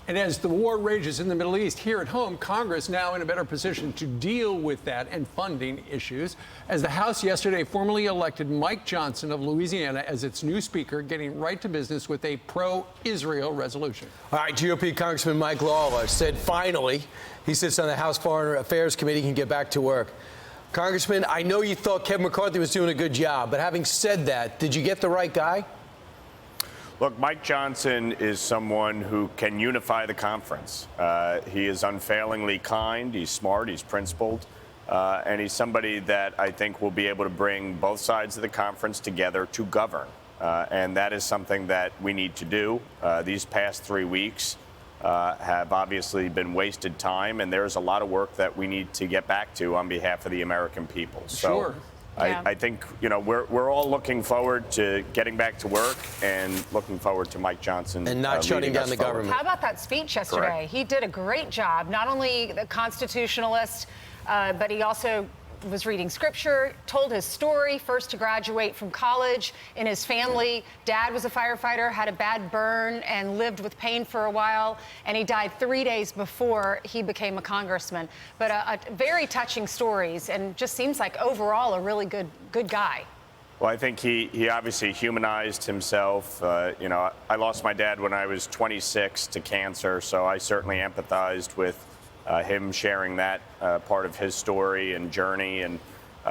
And as the war rages in the Middle East, here at home, Congress now in a better position to deal with that and funding issues, as the House yesterday formally elected Mike Johnson of Louisiana as its new speaker, getting right to business with a pro-Israel resolution. All right, GOP Congressman Mike Lawler said finally he sits on the House Foreign Affairs Committee, can get back to work. Congressman, I know you thought Kevin McCarthy was doing a good job, but having said that, did you get the right guy? Look, Mike Johnson is someone who can unify the conference. He is unfailingly kind, he's smart, he's principled, and he's somebody that I think will be able to bring both sides of the conference together to govern. And that is something that we need to do. These past 3 weeks have obviously been wasted time, and there's a lot of work that we need to get back to on behalf of the American people. Sure. So, I think, you know, we're all looking forward to getting back to work and looking forward to Mike Johnson and not shutting down the government. How about that speech yesterday? Correct. He did a great job, not only the constitutionalist, but he also was reading scripture, told his story, first to graduate from college. In his family, dad was a firefighter, had a bad burn, and lived with pain for a while, and he died 3 days before he became a congressman. But a very touching stories, and just seems like overall a really good guy. Well, I think he obviously humanized himself. You know, I lost my dad when I was 26 to cancer, so I certainly empathized with him sharing that part of his story and journey. And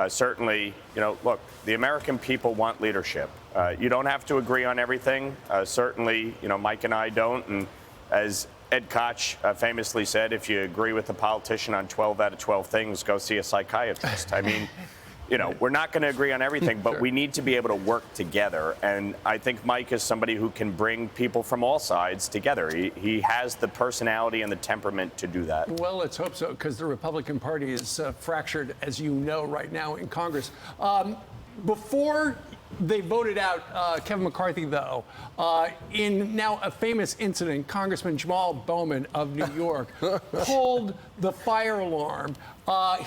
certainly, you know, look, the American people want leadership. You don't have to agree on everything. Certainly, you know, Mike and I don't. And as Ed Koch famously said, if you agree with a politician on 12 out of 12 things, go see a psychiatrist. I mean, you know, we're not going to agree on everything, but we need to be able to work together. And I think Mike is somebody who can bring people from all sides together. He has the personality and the temperament to do that. Well, let's hope so, because the Republican Party is fractured, as you know, right now in Congress. Before they voted out Kevin McCarthy, though, in now a famous incident, Congressman Jamaal Bowman of New York pulled the fire alarm.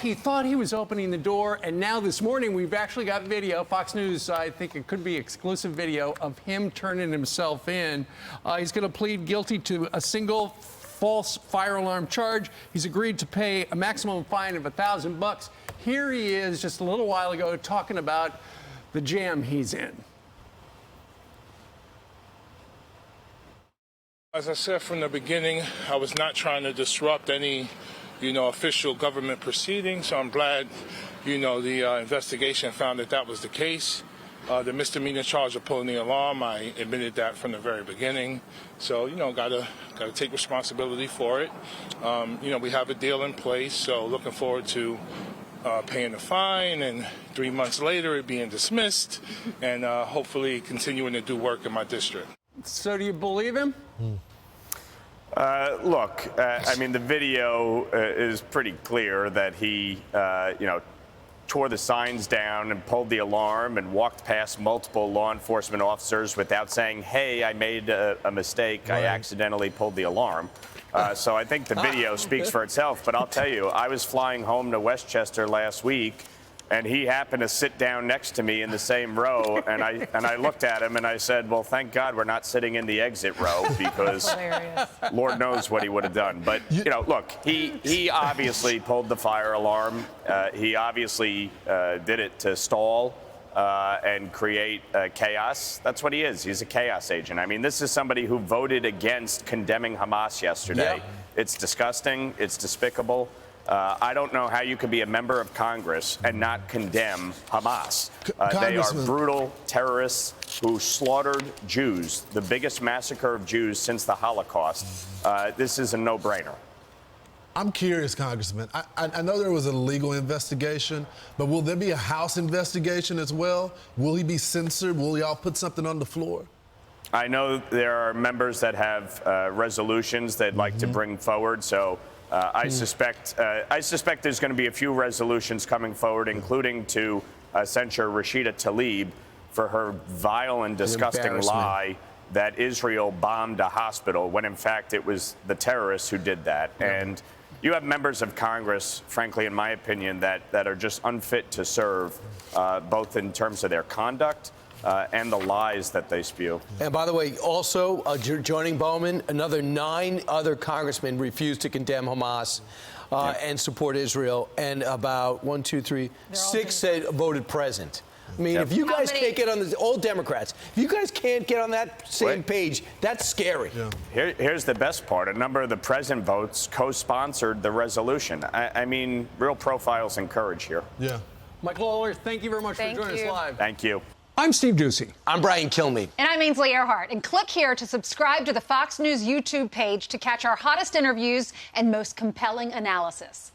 He thought he was opening the door, and now this morning we've actually got video. Fox News, I think it could be exclusive video of him turning himself in. He's going to plead guilty to a single false fire alarm charge. He's agreed to pay a maximum fine of $1,000. Here he is just a little while ago talking about the jam he's in. As I said from the beginning, I was not trying to disrupt any, official government proceedings. So I'm glad, the investigation found that was the case. The misdemeanor charge of pulling the alarm, I admitted that from the very beginning. So, gotta take responsibility for it. We have a deal in place, so looking forward to paying the fine, and 3 months later it being dismissed, and hopefully continuing to do work in my district. So do you believe him? Look, I mean, the video is pretty clear that he, tore the signs down and pulled the alarm and walked past multiple law enforcement officers without saying, hey, I made a mistake. Right. I accidentally pulled the alarm. So I think the video speaks for itself. But I'll tell you, I was flying home to Westchester last week, and he happened to sit down next to me in the same row. And I looked at him and I said, well, thank God we're not sitting in the exit row, because Lord knows what he would have done. But, look, he obviously pulled the fire alarm. He obviously did it to stall and create chaos. That's what he is. He's a chaos agent. I mean, this is somebody who voted against condemning Hamas yesterday. Yep. It's disgusting. It's despicable. I don't know how you could be a member of Congress and not condemn Hamas. They are brutal terrorists who slaughtered Jews, the biggest massacre of Jews since the Holocaust. This is a no-brainer. I'm curious, Congressman. I know there was a legal investigation, but will there be a House investigation as well? Will he be censored? Will y'all put something on the floor? I know there are members that have resolutions they'd like to bring forward, so I suspect there's going to be a few resolutions coming forward, including to censure Rashida Tlaib for her vile and disgusting lie that Israel bombed a hospital, when in fact it was the terrorists who did that. And you have members of Congress, frankly, in my opinion, that are just unfit to serve, both in terms of their conduct and the lies that they spew. And by the way, also joining Bowman, another 9 other congressmen refused to condemn Hamas and support Israel, and about 1, 2, 3, 6 said voted present. I mean, if you guys can't get on this, all Democrats, if you guys can't get on that same page, that's scary. Yeah. Here's the best part. A number of the present votes co-sponsored the resolution. I mean, real profiles and courage here. Yeah. Mike Lawler, thank you very much for joining us live. Thank you. I'm Steve Ducey. I'm Brian Kilmeade. And I'm Ainsley Earhart. And click here to subscribe to the Fox News YouTube page to catch our hottest interviews and most compelling analysis.